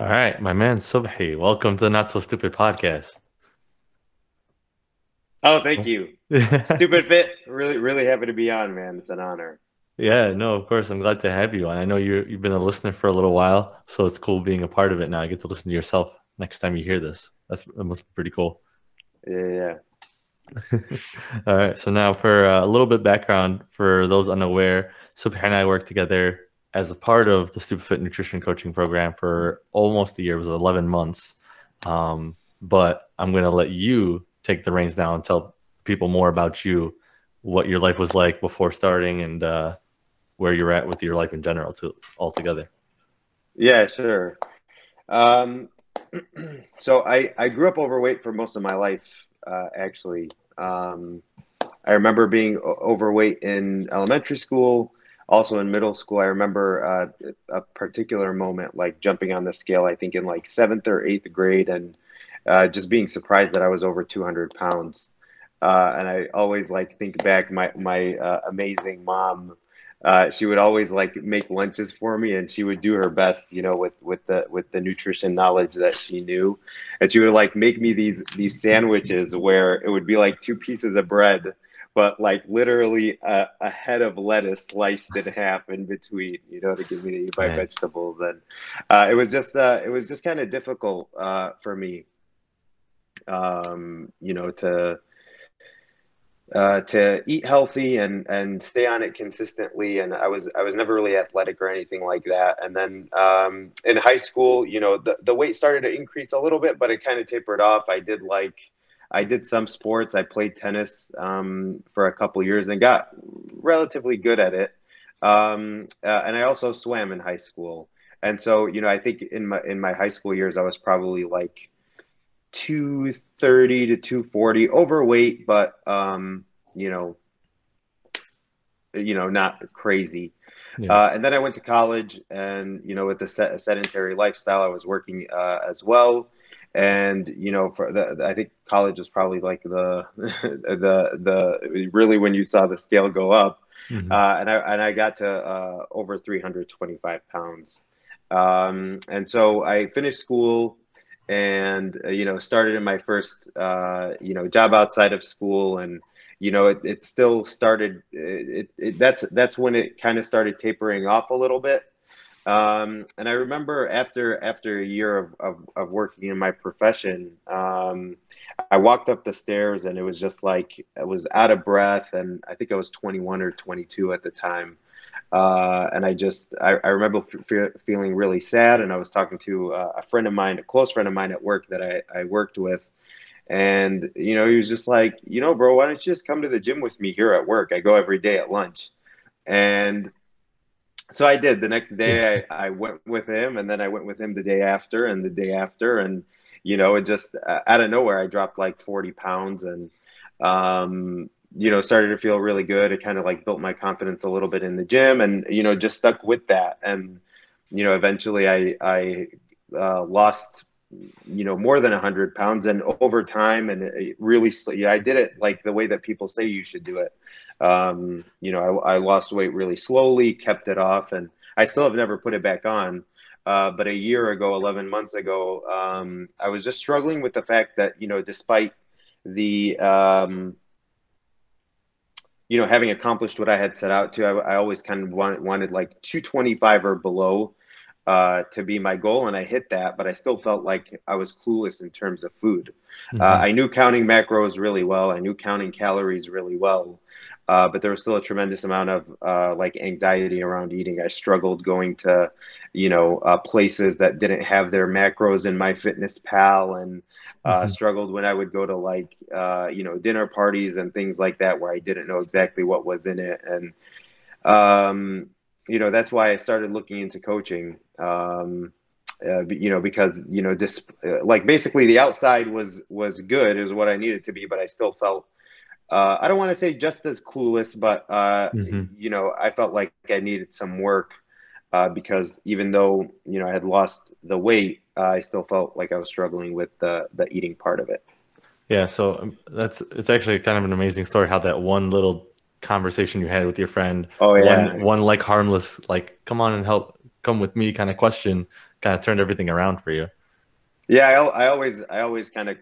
All right, my man Subhi, welcome to the Not So Stupid podcast. Oh, thank you. Stupid Fit. Really, really happy to be on, man. It's an honor. Yeah, no, of course, I'm glad to have you on. I know you've been a listener for a little while, so it's cool being a part of it now. I get to listen to yourself next time you hear this. That must be pretty cool. Yeah, yeah. All right, so now for a little bit background for those unaware, Subhi and I worked together as a part of the StoopidFit nutrition coaching program for almost a year. It was 11 months. But I'm going to let you take the reins now and tell people more about you, what your life was like before starting, and where you're at with your life in general, altogether. Yeah, sure. Um, so I grew up overweight for most of my life, actually. I remember being overweight in elementary school, also in middle school. I remember a particular moment, like jumping on the scale, I think in like seventh or eighth grade, and just being surprised that I was over 200 pounds. And I always like think back my amazing mom. She would always like make lunches for me, and she would do her best, with the nutrition knowledge that she knew, and she would like make me these sandwiches where it would be like two pieces of bread, but like literally a head of lettuce sliced in half in between, to give me to eat my Man, vegetables, and it was just kind of difficult for me, um, you know, to to eat healthy and stay on it consistently. And I was never really athletic or anything like that. And then in high school, the weight started to increase a little bit, but it kind of tapered off. I did some sports. I played tennis for a couple years and got relatively good at it. And I also swam in high school. And so, I think in my high school years, I was probably like 230 to 240, overweight, but you know, not crazy. yeah, And then I went to college, and with the sedentary lifestyle, I was working as well. And for I think college was probably like the the really when you saw the scale go up, hmm and I got to over 325 pounds. And so I finished school and started in my first job outside of school, and it still started that's when it kind of started tapering off a little bit. And I remember after a year of working in my profession, I walked up the stairs and it was just like I was out of breath, and I think I was 21 or 22 at the time. And I remember feeling really sad. And I was talking to a friend of mine, a close friend of mine at work that I worked with. And, he was just like, bro, why don't you just come to the gym with me here at work? I go every day at lunch. And so I did. The next yeah, day I went with him, and then I went with him the day after and the day after. And, it just out of nowhere, I dropped like 40 pounds, and, started to feel really good. It kind of like built my confidence a little bit in the gym, and, just stuck with that. And, eventually I lost, more than 100 pounds, and over time, and it really, yeah, I did it like the way that people say you should do it. I lost weight really slowly, kept it off, and I still have never put it back on. But a year ago, 11 months ago, I was just struggling with the fact that, despite the, having accomplished what I had set out to, I always kind of wanted like 225 or below to be my goal, and I hit that, but I still felt like I was clueless in terms of food. hmm I knew counting macros really well. I knew counting calories really well. But there was still a tremendous amount of like anxiety around eating. I struggled going to, places that didn't have their macros in my fitness pal, and hmm struggled when I would go to like, dinner parties and things like that where I didn't know exactly what was in it. And that's why I started looking into coaching. Because this like basically the outside was good, is what I needed to be, but I still felt I don't want to say just as clueless, but hmm I felt like I needed some work because even though I had lost the weight, I still felt like I was struggling with the eating part of it. Yeah, so it's actually kind of an amazing story how that one little conversation you had with your friend, Oh one yeah, one like harmless like come on and help come with me kind of question kind of turned everything around for you. Yeah, I always kind of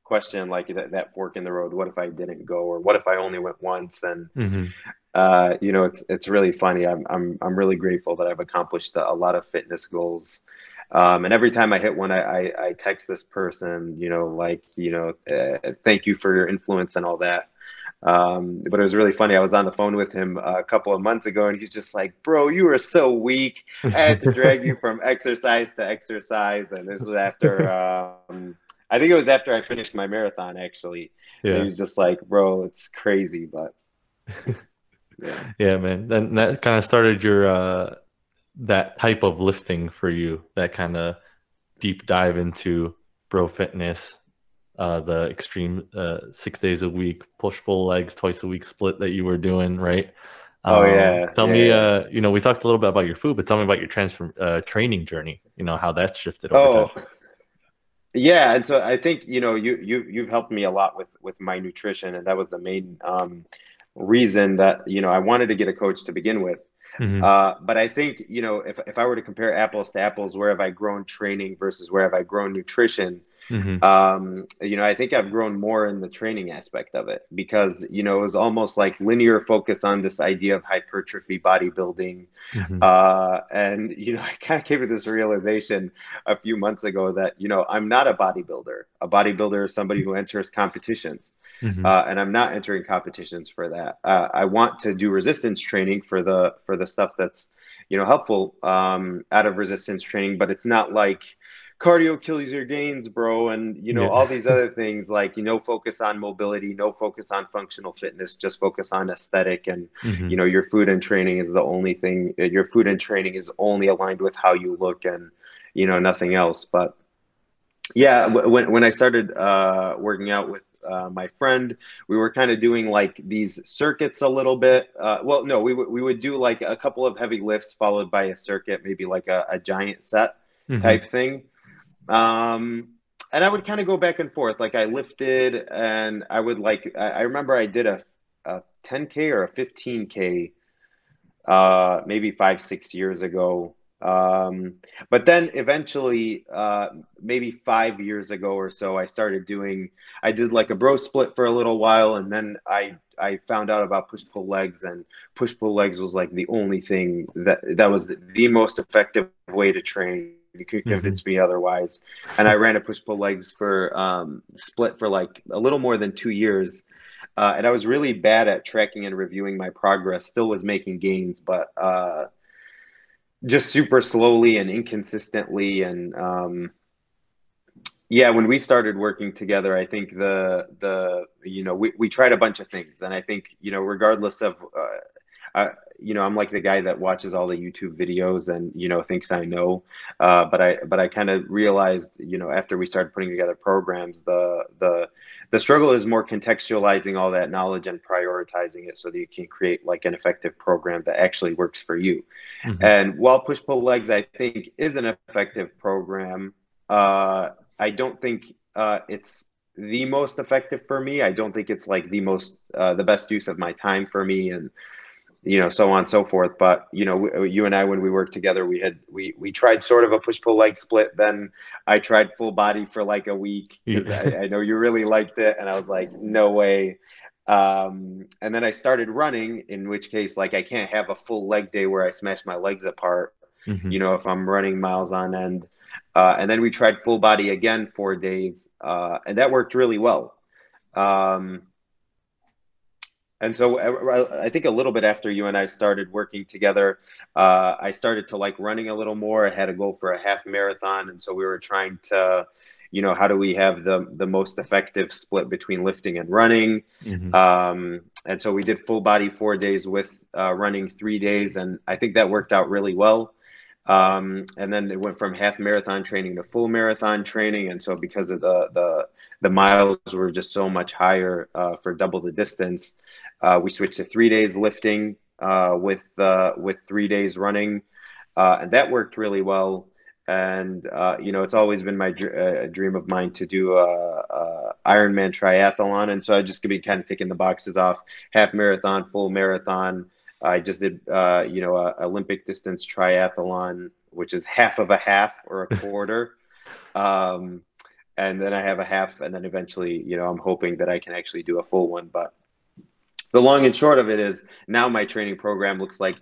question like that fork in the road. What if I didn't go, or what if I only went once? And Hmm. you know, it's really funny. I'm really grateful that I've accomplished a lot of fitness goals. And every time I hit one, I text this person, you know, like, you know, thank you for your influence and all that. But it was really funny. I was on the phone with him a couple of months ago, and he's just like, "Bro, you were so weak. I had to drag you from exercise to exercise." And this was after, I think it was after I finished my marathon, actually. And he Yeah. was just like, "Bro, it's crazy," but yeah. Yeah, man. And that kind of started your that type of lifting for you, that kind of deep dive into bro fitness, the extreme 6 days a week, push pull legs twice a week split that you were doing, right? Oh yeah, Tell yeah, me, yeah. we talked a little bit about your food, but tell me about your transform training journey, how that shifted over time. Oh, yeah, and so I think you've helped me a lot with my nutrition, and that was the main reason that I wanted to get a coach to begin with. Hmm. But I think if I were to compare apples to apples, where have I grown training versus where have I grown nutrition? Hmm. I think I've grown more in the training aspect of it because, it was almost like linear focus on this idea of hypertrophy bodybuilding. Hmm. And, I kind of came to this realization a few months ago that, I'm not a bodybuilder. A bodybuilder is somebody who enters competitions. Hmm. And I'm not entering competitions for that. I want to do resistance training for the stuff that's, helpful out of resistance training, but it's not like cardio kills your gains, bro, and Yeah. all these other things like focus on mobility, no focus on functional fitness, just focus on aesthetic, and Hmm. your food and training is the only thing. Your food and training is only aligned with how you look, and nothing else. But yeah, when I started working out with my friend, we were kind of doing like these circuits a little bit. Well, no, we would do like a couple of heavy lifts followed by a circuit, maybe like a giant set Hmm. type thing. Um, and I would kind of go back and forth. Like I lifted, and I would like I remember I did a 10K or a 15K maybe 5 6 years ago. But then eventually, maybe 5 years ago or so, I did like a bro split for a little while, and then I found out about push pull legs, and push pull legs was like the only thing that was the most effective way to train. You could Hmm. convince me otherwise. And I ran a push pull legs for split for like a little more than 2 years. And I was really bad at tracking and reviewing my progress. Still was making gains, but just super slowly and inconsistently. And yeah, when we started working together, I think we tried a bunch of things, and I think regardless of I'm like the guy that watches all the YouTube videos and thinks I know, but I kind of realized after we started putting together programs, the struggle is more contextualizing all that knowledge and prioritizing it so that you can create like an effective program that actually works for you. Hmm. And while push pull legs, I think is an effective program. I don't think it's the most effective for me. I don't think it's like the best use of my time for me, and so on and so forth. But you and I, when we worked together, we tried sort of a push pull leg split. Then I tried full body for like a week because Yeah. I know you really liked it, and I was like, no way. And then I started running, in which case, like, I can't have a full leg day where I smash my legs apart, Hmm. if I'm running miles on end. And then we tried full body again 4 days, and that worked really well. Um, and so I think a little bit after you and I started working together, I started to like running a little more. I had to go for a half marathon, and so we were trying to, how do we have the most effective split between lifting and running? Hmm. And so we did full body 4 days with running 3 days, and I think that worked out really well. And then it went from half marathon training to full marathon training, and so because of the miles were just so much higher for double the distance, we switched to 3 days lifting with 3 days running, and that worked really well. And it's always been my dream of mine to do a Ironman triathlon, and so I just gonna be kind of ticking the boxes off: half marathon, full marathon. I just did a Olympic distance triathlon which is half of a half or a quarter. Um, and then I have a half, and then eventually, I'm hoping that I can actually do a full one. But the long and short of it is now my training program looks like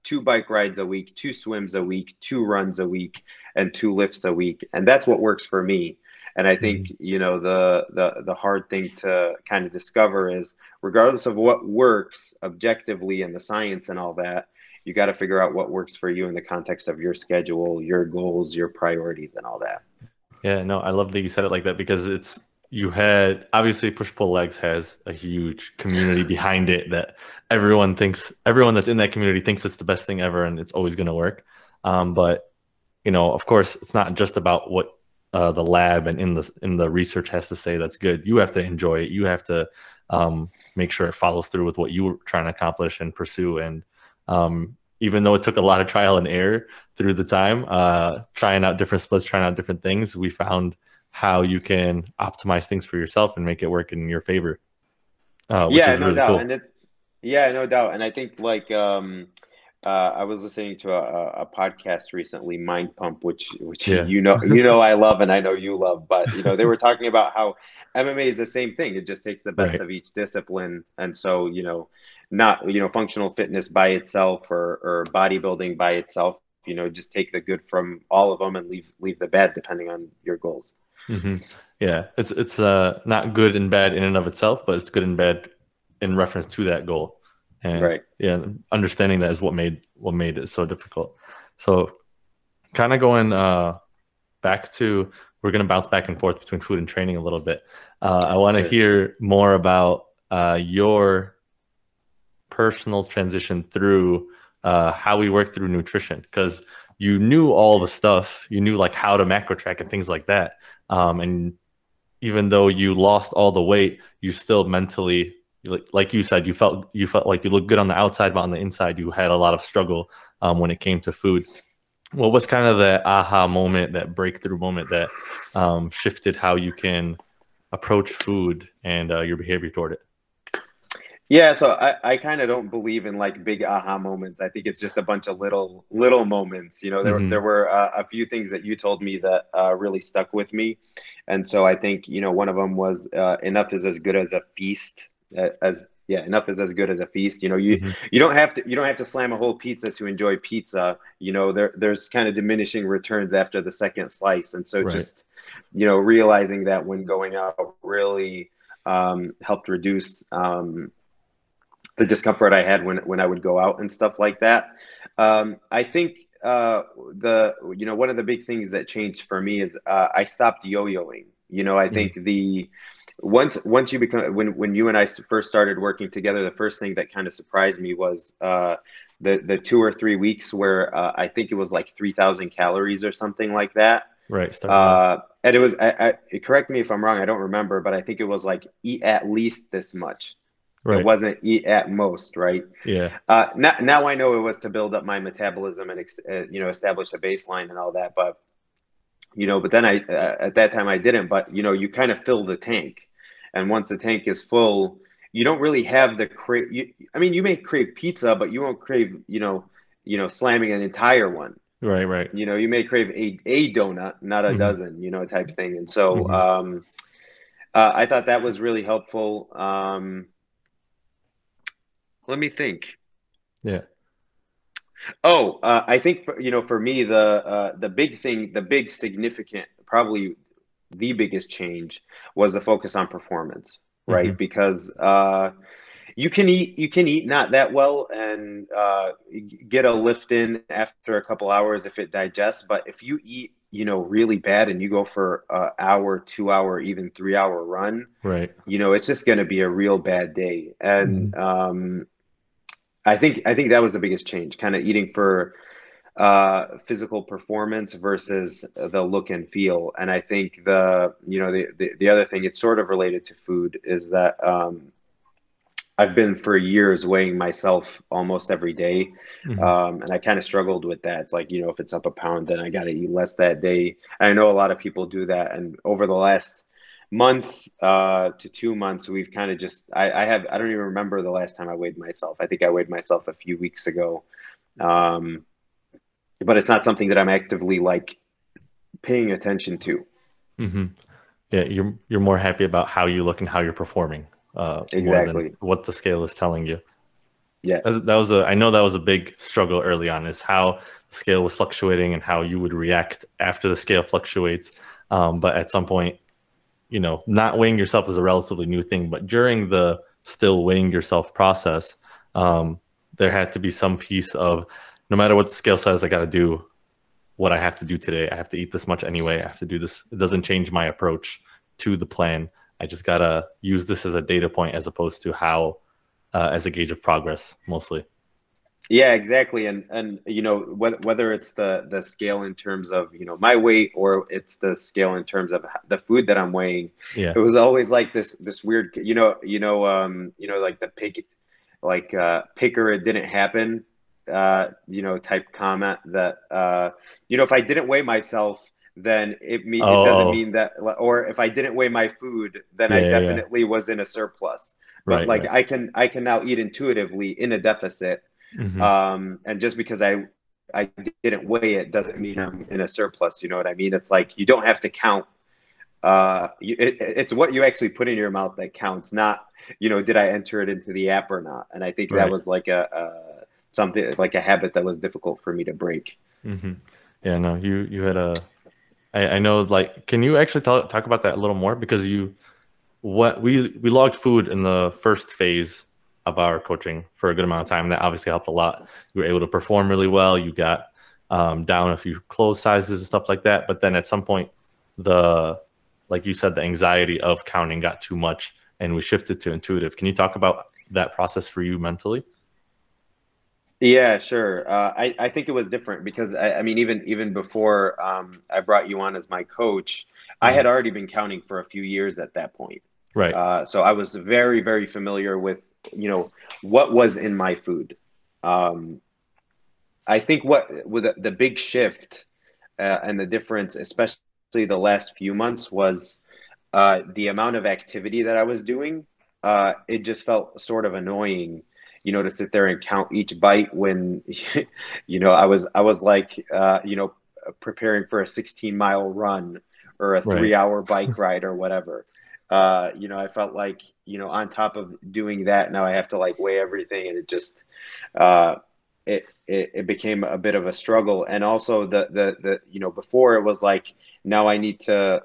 2 bike rides a week, 2 swims a week, 2 runs a week, and 2 lifts a week, and that's what works for me. And I think Mhm. the hard thing to kind of discover is, regardless of what works objectively in the science and all that, you got to figure out what works for you in the context of your schedule, your goals, your priorities, and all that. Yeah, no, I love that you said it like that because you had obviously push pull legs has a huge community behind it that everyone that's in that community thinks it's the best thing ever and it's always going to work. But of course, it's not just about what the lab and in the research has to say that's good. You have to enjoy it. You have to make sure it follows through with what you were trying to accomplish and pursue. And even though it took a lot of trial and error through the time, trying out different splits, trying out different things, we found how you can optimize things for yourself and make it work in your favor, which Yeah, is no really doubt. cool. And yeah, no doubt. And I think like I was listening to a podcast recently, Mind Pump, which Yeah. I love and I know you love, but they were talking about how MMA is the same thing. It just takes the best Right. of each discipline. And so, not, functional fitness by itself or bodybuilding by itself, just take the good from all of them and leave the bad depending on your goals. hmm Yeah, it's not good and bad in and of itself, but it's good and bad in reference to that goal. And Right. yeah, understanding that is what made it so difficult. So kind of going back to we're gonna bounce back and forth between food and training a little bit. I want to Sure. hear more about your personal transition through how we work through nutrition because you knew all the stuff, you knew like how to macro track and things like that. And even though you lost all the weight, you still mentally, like you said, you felt like you looked good on the outside, but on the inside, you had a lot of struggle when it came to food. What was kind of that aha moment, that breakthrough moment that shifted how you can approach food and your behavior toward it? Yeah, so I kind of don't believe in like big aha moments. I think it's just a bunch of little moments. There hmm were a few things that you told me that really stuck with me, and so I think one of them was enough is as good as a feast. As Yeah, enough is as good as a feast. hmm You don't have to slam a whole pizza to enjoy pizza. There's kind of diminishing returns after the second slice, and so Right. just realizing that when going out really helped reduce. The discomfort I had when I would go out and stuff like that. I think the one of the big things that changed for me is I stopped yo-yoing. I Mm. think the once you become when you and I first started working together, the first thing that kind of surprised me was the 2 or 3 weeks where I think it was like 3,000 calories or something like that. Right. Started off. And it was correct me if I'm wrong, I don't remember, but I think it was like eat at least this much. It Right. wasn't eat at most, right? Yeah. Now I know it was to build up my metabolism and establish a baseline and all that. But then I at that time I didn't. But you kind of fill the tank, and once the tank is full, you don't really have the crave. I mean, you may crave pizza, but you won't crave slamming an entire one. Right. Right. You may crave a donut, not a hmm dozen, type thing. And so hmm I thought that was really helpful. Let me think. Yeah. Oh, I think for me the big thing, the big significant, probably the biggest change was the focus on performance, hmm right? Because you can eat not that well and get a lift in after a couple hours if it digests, but if you eat really bad and you go for an hour, 2 hour, even 3 hour run, Right. it's just going to be a real bad day. hmm And I think that was the biggest change, kind of eating for physical performance versus the look and feel. And I think the other thing, it's sort of related to food, is that I've been for years weighing myself almost every day, hmm and I kind of struggled with that. It's like if it's up a pound, then I got to eat less that day. And I know a lot of people do that, and over the last month to 2 months, we've kind of just I don't even remember the last time I weighed myself. I think I weighed myself a few weeks ago. Um, but it's not something that I'm actively like paying attention to. Hmm. Yeah, you're more happy about how you look and how you're performing, more than Exactly. what the scale is telling you. Yeah. That was a I know that was a big struggle early on, is how the scale was fluctuating and how you would react after the scale fluctuates. But at some point, not weighing yourself is a relatively new thing, but during the still weighing yourself process, um, there had to be some piece of, no matter what the scale says, I got to do what I have to do today. I have to eat this much anyway. I have to do this. It doesn't change my approach to the plan. I just got to use this as a data point as opposed to as a gauge of progress mostly. Yeah, exactly. And whether it's the scale in terms of my weight, or it's the scale in terms of the food that I'm weighing, Yeah. it was always like this weird, like the pick, like picker, it didn't happen, type comment that if I didn't weigh myself, then Oh, it doesn't oh, mean that, or if I didn't weigh my food, then I yeah, yeah, yeah. definitely was in a surplus. But Right, like right. I can now eat intuitively in a deficit, Hmm. and just because I didn't weigh it doesn't mean I'm in a surplus. You know what I mean? It's like you don't have to count. It's what you actually put in your mouth that counts, not did I enter it into the app or not? And I think that Right. was like a something like a habit that was difficult for me to break. Hmm. Yeah, no, you had I know, like, can you actually talk about that a little more? Because what we logged food in the first phase of our coaching for a good amount of time. That obviously helped a lot. You were able to perform really well. You got down a few clothes sizes and stuff like that. But then at some point, like you said, the anxiety of counting got too much, and we shifted to intuitive. Can you talk about that process for you mentally? Yeah, sure. I think it was different because I mean even before I brought you on as my coach, I Mhm. had already been counting for a few years at that point. Right. So I was very, very familiar with what was in my food. Um, I think what with the big shift and the difference, especially the last few months, was the amount of activity that I was doing. It just felt sort of annoying, to sit there and count each bite when, I was like, preparing for a 16-mile run or a Right. 3-hour bike ride or whatever. I felt like, on top of doing that, now I have to like weigh everything, and it just, uh, it became a bit of a struggle. And also before it was like, now I need to,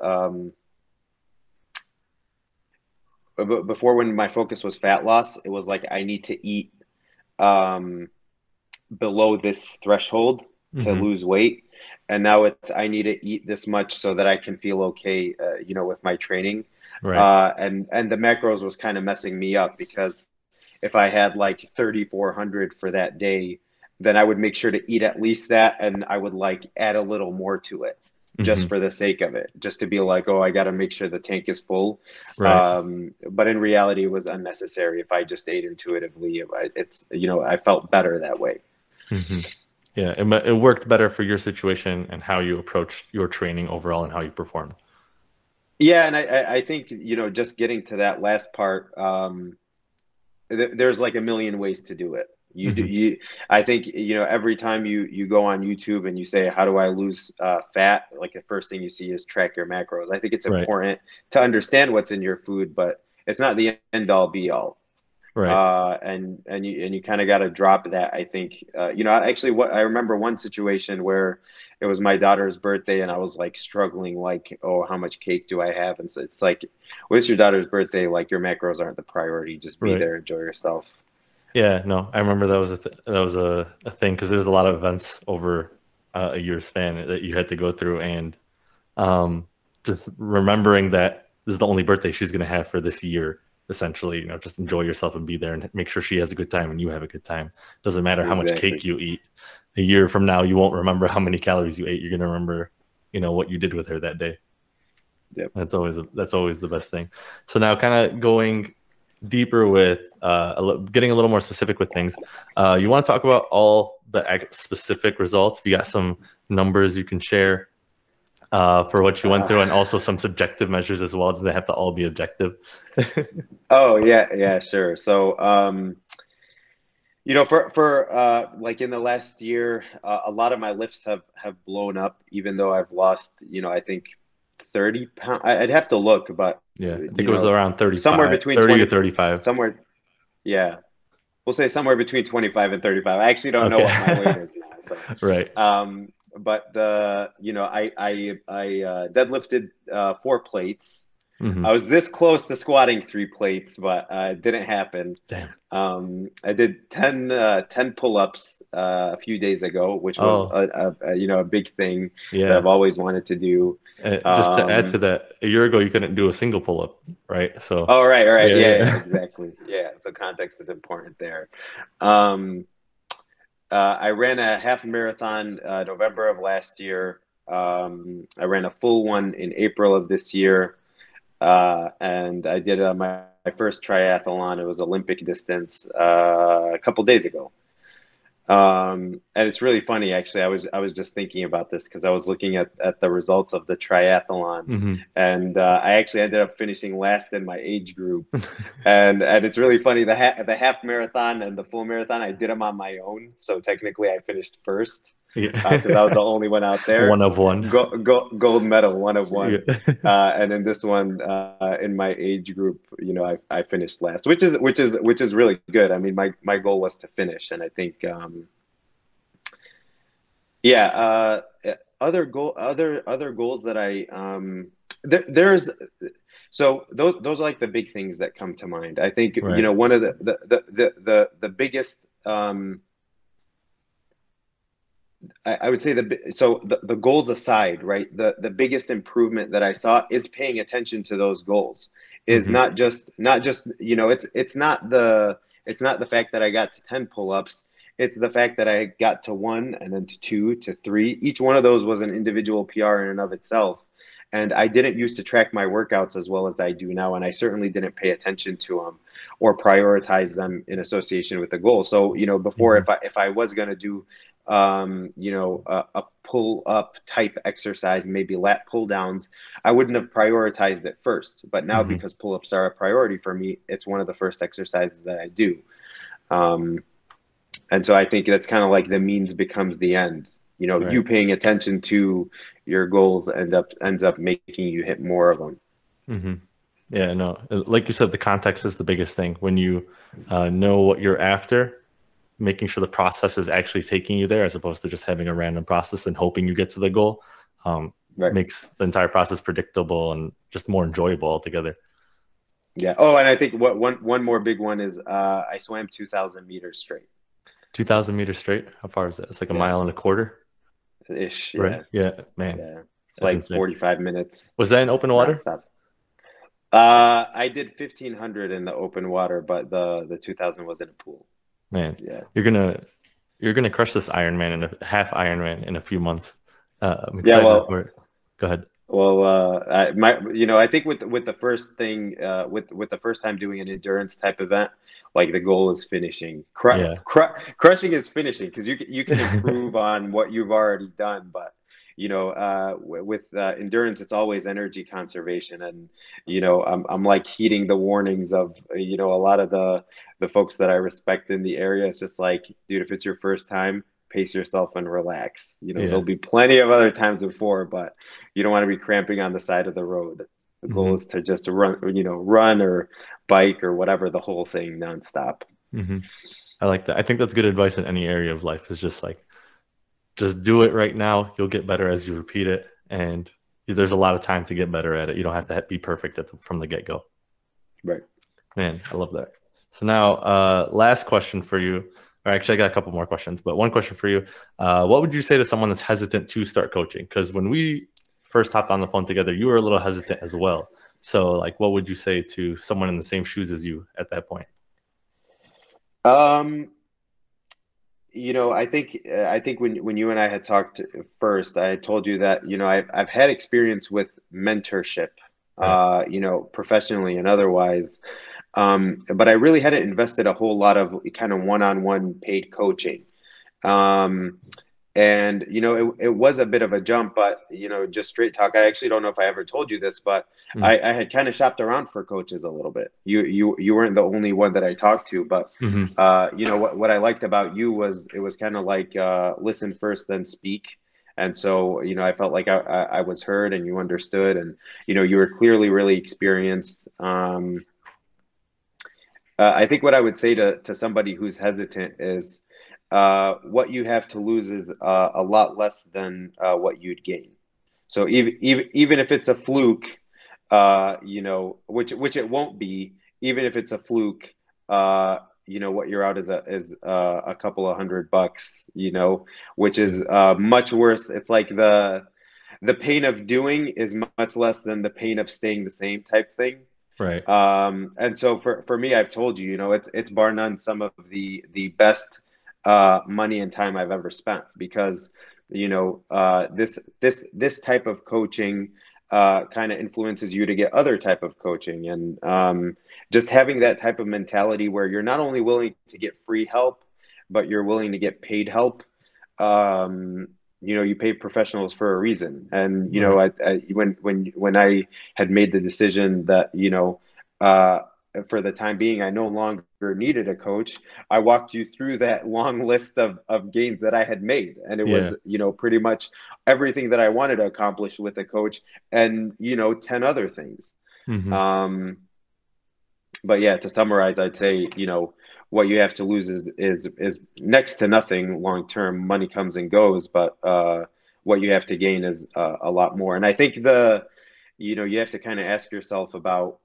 before, when my focus was fat loss, it was like I need to eat um, below this threshold to Hmm. lose weight, and now it's I need to eat this much so that I can feel okay, with my training, Right. and the macros was kind of messing me up because if I had like 3,400 for that day, then I would make sure to eat at least that, and I would like add a little more to it just Hmm. for the sake of it, just to be like, oh, I got to make sure the tank is full. Right. But in reality, it was unnecessary. If I just ate intuitively, I felt better that way. Hmm. Yeah, it worked better for your situation and how you approached your training overall and how you performed. Yeah, and I think just getting to that last part, there's like a million ways to do it. Hmm. I think every time you go on YouTube and you say, how do I lose fat, like the first thing you see is track your macros. I think it's Right. important to understand what's in your food, but it's not the end all be all. Right. And you kind of got to drop that. I think actually, what I remember one situation where it was my daughter's birthday, and I was like struggling, like, oh, how much cake do I have? And so it's like, well, it's your daughter's birthday, like your macros aren't the priority, just be Right. there, enjoy yourself. Yeah, no, I remember that was that was a thing because there was a lot of events over a year span that you had to go through, and um, just remembering that this is the only birthday she's going to have for this year. Essentially, just enjoy yourself and be there and make sure she has a good time and you have a good time. Doesn't matter how much Exactly. cake you eat. A year from now, you won't remember how many calories you ate. You're going to remember, what you did with her that day. Yep. That's always the best thing. So now, kind of going deeper with getting a little more specific with things. You want to talk about all the specific results? If you got some numbers you can share for what you went Uh, through, and also some subjective measures as well. Do they have to all be objective? oh yeah, yeah, sure. So Like in the last year, a lot of my lifts have blown up, even though I've lost, I think 30 pounds. I'd have to look, but Yeah, I think it was around somewhere 35, between 30 to 20, 35. somewhere, yeah, we'll say somewhere between 25 and 35. I actually don't know what my weight Okay. is now. So, Right. but I deadlifted 4 plates. I Hmm. was this close to squatting 3 plates, but it didn't happen. Damn. I did 10 pull-ups a few days ago, which was Oh, a big thing that I've yeah. always wanted to do. Just to add to Um, that, a year ago you couldn't do a single pull-up, right? So, oh, right, right, yeah, yeah, yeah, yeah. exactly. Yeah, so context is important there. Um, I ran a half marathon November of last year. I ran a full one in April of this year. And I did my first triathlon. It was Olympic distance a couple days ago. And it's really funny, actually. I was just thinking about this because I was looking at the results of the triathlon, Hmm. and I actually ended up finishing last in my age group. And it's really funny, the half marathon and the full marathon, I did them on my own. So technically, I finished first because I was Yeah. the only one out One there. of one. Gold medal, one of Yeah. one. And in this one, in my age group, I finished last, which is really good. I mean, my goal was to finish, and I think, yeah. Other goals that there's so those are like the big things that come to mind. I think, Right. one of the biggest, I would say, the goals aside, right? The biggest improvement that I saw is paying attention to those goals. Is Hmm. not just it's not the fact that I got to 10 pull-ups. It's the fact that I got to one, and then to two, to three. Each one of those was an individual PR in and of itself. And I didn't used to track my workouts as well as I do now, and I certainly didn't pay attention to them or prioritize them in association with the goal. So, before, Hmm. if I was going to do a pull up type exercise, maybe lat pull downs, I wouldn't have prioritized it first. But now, Hmm. because pull ups are a priority for me, it's one of the first exercises that I do. Um, and so I think that's kind of like the means becomes the end. You Right. paying attention to your goals ends up making you hit more of them. Hmm. Yeah, no, like you said, the context is the biggest thing. When you know what you're after, making sure the process is actually taking you there as opposed to just having a random process and hoping you get to the goal, Right. makes the entire process predictable and just more enjoyable altogether. Yeah. Oh, and I think one more big one is I swam 2,000 meters straight. 2,000 meters straight. How far is that? It's like a Yeah. mile and a quarter, Ish. right? Yeah. Yeah, man, Yeah. It's that's like insane. 45 minutes Was that in open water? nonstop. I did 1,500 in the open water, but the 2,000 was in a pool. Man, Yeah. you're gonna you're gonna crush this Ironman in a half Ironman in a few months. I'm Yeah. excited for Well, it. Go ahead. I think with the first thing, with the first time doing an endurance type event, like the goal is finishing. Yeah. Crushing is finishing, because you can improve on what you've already done, but with endurance, it's always energy conservation. And I'm like heeding the warnings of a lot of the folks that I respect in the area. It's just like, dude, if it's your first time, pace yourself and relax. There'll Yeah. be plenty of other times before, but you don't want to be cramping on the side of the road. The goal Hmm. is to just run or bike or whatever, the whole thing nonstop. Hmm. I like that. I think that's good advice in any area of life. Is just like, just do it right now. You'll get better as you repeat it, and there's a lot of time to get better at it. You don't have to be perfect from the get go. Right. Man, I love that. So now, last question for you. Or actually, I got a couple more questions, but one question for you. What would you say to someone that's hesitant to start coaching? Because when we first hopped on the phone together, you were a little hesitant as well. So, like, what would you say to someone in the same shoes as you at that point? Um, I think when you and I had talked first, I had told you that I've had experience with mentorship, Right. professionally and otherwise, but I really hadn't invested a whole lot of kind of one-on-one paid coaching. Um, And, it was a bit of a jump, but, just straight talk. I actually don't know if I ever told you this, but Mm. I had kind of shopped around for coaches a little bit. You weren't the only one that I talked to, but, Mm-hmm. what I liked about you was it was kind of like, listen first, then speak. And so, I felt like I was heard and you understood, and, you were clearly really experienced. I think what I would say to somebody who's hesitant is, what you have to lose is a lot less than what you'd gain. So even if it's a fluke, which it won't be, even if it's a fluke, what you're out is a couple of $100, which is much worse. It's like the pain of doing is much less than the pain of staying the same type thing. Right. And so for me, I've told you, it's bar none some of the best money and time I've ever spent, because this type of coaching kind of influences you to get other type of coaching, and just having that type of mentality where you're not only willing to get free help, but you're willing to get paid help. You pay professionals for a reason, and Right. when I had made the decision that uh, for the time being I no longer needed a coach, I walked you through that long list of gains that I had made, and it Yeah. was pretty much everything that I wanted to accomplish with a coach, and 10 other things. Mm-hmm. Um, but yeah, to summarize, I'd say, what you have to lose is next to nothing long term. Money comes and goes, but what you have to gain is a lot more. And I think you have to kind of ask yourself about,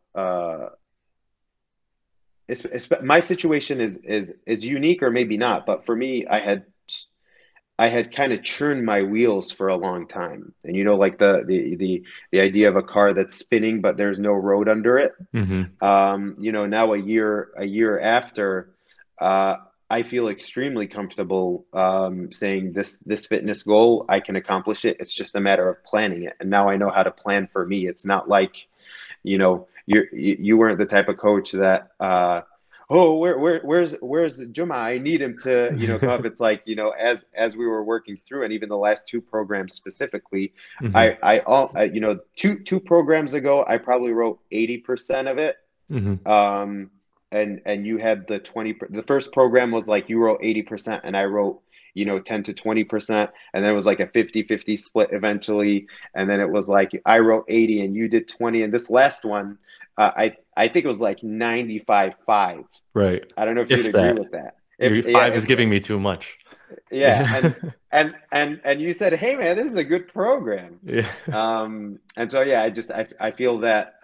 my situation is unique or maybe not, but for me, I had kind of churned my wheels for a long time, and like the idea of a car that's spinning but there's no road under it. Mm-hmm. Now a year after, uh, I feel extremely comfortable saying this fitness goal, I can accomplish it. It's just a matter of planning it. And now I know how to plan for me. It's not like, you weren't the type of coach that, oh, where's Juma? I need him to, come up. It's like, as we were working through, and even the last two programs specifically, Mm-hmm. two programs ago, I probably wrote 80% of it. Mm-hmm. um and you had the first program was like you wrote 80% and I wrote 10 to 20%, and then it was like a 50-50 split eventually, and then it was like I wrote 80 and you did 20, and this last one, I think it was like 95-5. Right. I don't know if you'd If agree that. with that. If Your yeah five is if giving me too much. Yeah, Yeah. and you said, hey man, this is a good program. Yeah. And so yeah, I feel that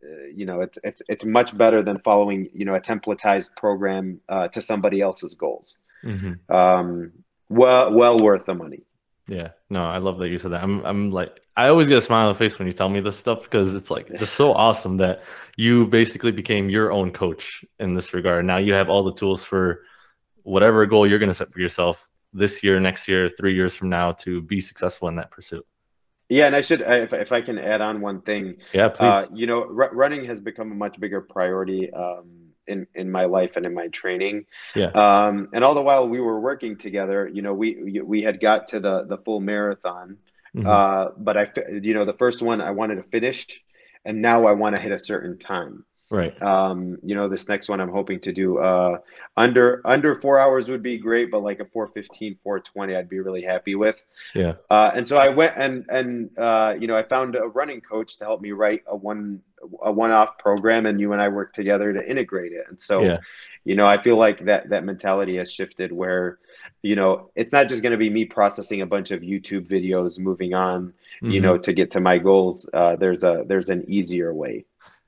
it's much better than following a templatized program to somebody else's goals. Mm-hmm. um well worth the money. Yeah. No, I love that you said that. I'm like, I always get a smile on the face when you tell me this stuff, because it's like just so awesome that you basically became your own coach in this regard. Now you have all the tools for whatever goal you're going to set for yourself this year, next year, 3 years from now, to be successful in that pursuit. Yeah, and if I can add on one thing, Yeah, please. running has become a much bigger priority in my life and in my training. Yeah. And all the while we were working together, we had got to the full marathon. Hmm. But the first one I wanted to finish, and now I want to hit a certain time. Right. This next one I'm hoping to do under 4 hours would be great, but like a 4:15, 4:20, I'd be really happy with. Yeah. And so I went and I found a running coach to help me write a one-off program, and you and I worked together to integrate it. And so, Yeah. I feel like that mentality has shifted where, it's not just going to be me processing a bunch of YouTube videos, moving on, Hmm. to get to my goals. There's an easier way.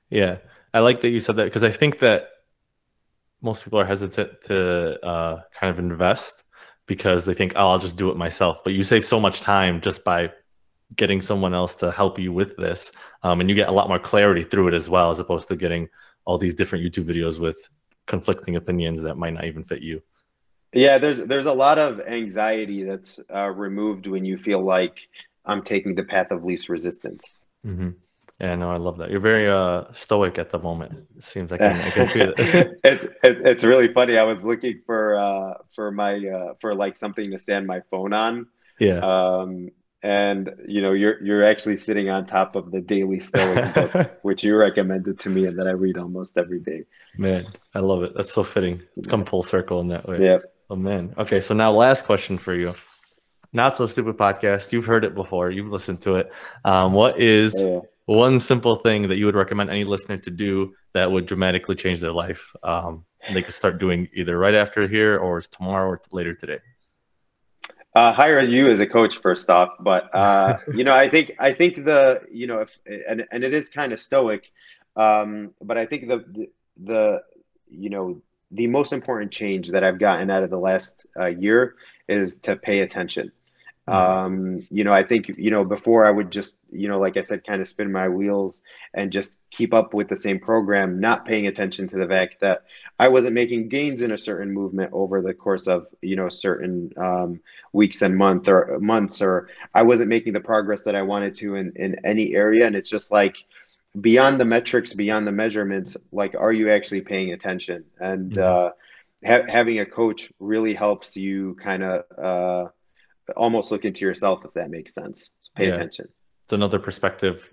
Yeah. I like that you said that, because I think that most people are hesitant to kind of invest because they think, oh, I'll just do it myself. But you save so much time just by getting someone else to help you with this. And you get a lot more clarity through it as well, as opposed to getting all these different YouTube videos with conflicting opinions that might not even fit you. Yeah, there's a lot of anxiety that's removed when you feel like I'm taking the path of least resistance. Hmm. Yeah, no, I love that. You're very stoic at the moment. It seems I can feel it. It's really funny. I was looking for for like something to stand my phone on. Yeah. And you're actually sitting on top of the Daily Stoic book, which you recommended to me and that I read almost every day. Man, I love it. That's so fitting. It's come full circle in that way. Yeah. Oh man. Okay, so now last question for you. Not So Stupid podcast. You've heard it before. You've listened to it. What is one simple thing that you would recommend any listener to do that would dramatically change their life? And they could start doing either right after here or tomorrow or later today. Hire you as a coach first off, but I think and it is kind of stoic, but I think the most important change that I've gotten out of the last year is to pay attention. I think, before I would just, like I said, kind of spin my wheels and just keep up with the same program, not paying attention to the fact that I wasn't making gains in a certain movement over the course of, certain weeks and months, or I wasn't making the progress that I wanted to in any area. And it's just like, beyond the metrics, beyond the measurements, like, are you actually paying attention? And having a coach really helps you kind of almost look into yourself, if that makes sense. Pay attention. It's another perspective,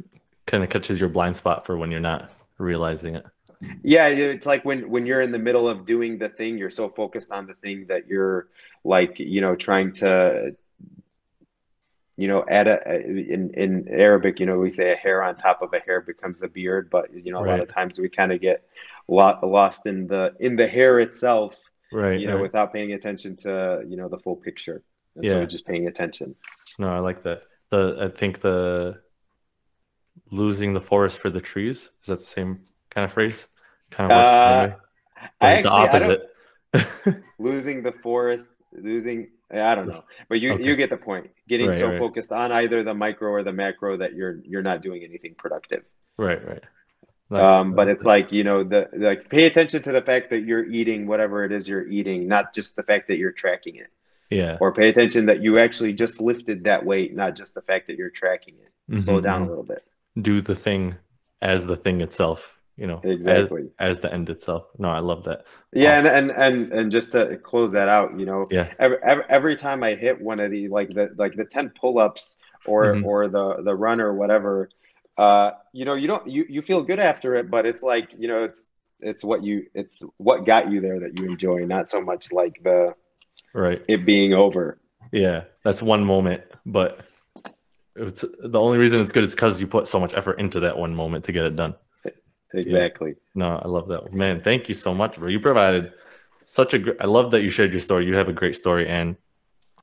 kind of catches your blind spot for when you're not realizing it. Yeah, it's like when you're in the middle of doing the thing, you're so focused on the thing that you're like, trying to, add in Arabic, we say a hair on top of a hair becomes a beard, but a lot of times we kind of get lost in the hair itself, without paying attention to, the full picture. And so just paying attention. No, I like that. I think the losing the forest for the trees, is that the same kind of phrase? Kind of works the opposite. Losing the forest, I don't know, but you get the point. Getting focused on either the micro or the macro that you're not doing anything productive. Right. But it's like, pay attention to the fact that you're eating whatever it is you're eating, not just the fact that you're tracking it. Yeah. Or pay attention that you actually just lifted that weight, not just the fact that you're tracking it. Slow down a little bit. Do the thing as the thing itself, exactly as the end itself. No, I love that. Yeah. Awesome. And just to close that out, every time I hit one of the the 10 pull-ups or the run or whatever, you feel good after it, but it's like, it's what got you there that you enjoy, not so much like it being over. Yeah, that's one moment, but it's the only reason it's good is because you put so much effort into that one moment to get it done. Exactly. Yeah. No, I love that, man. Thank you so much, bro. You provided such I love that you shared your story. You have a great story, and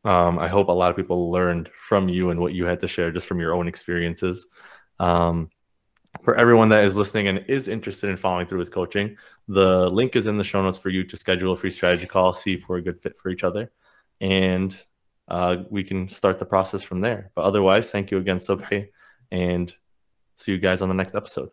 I hope a lot of people learned from you and what you had to share just from your own experiences. For everyone that is listening and is interested in following through with coaching, the link is in the show notes for you to schedule a free strategy call, see if we're a good fit for each other, and we can start the process from there. But otherwise, thank you again, Subhi, and see you guys on the next episode.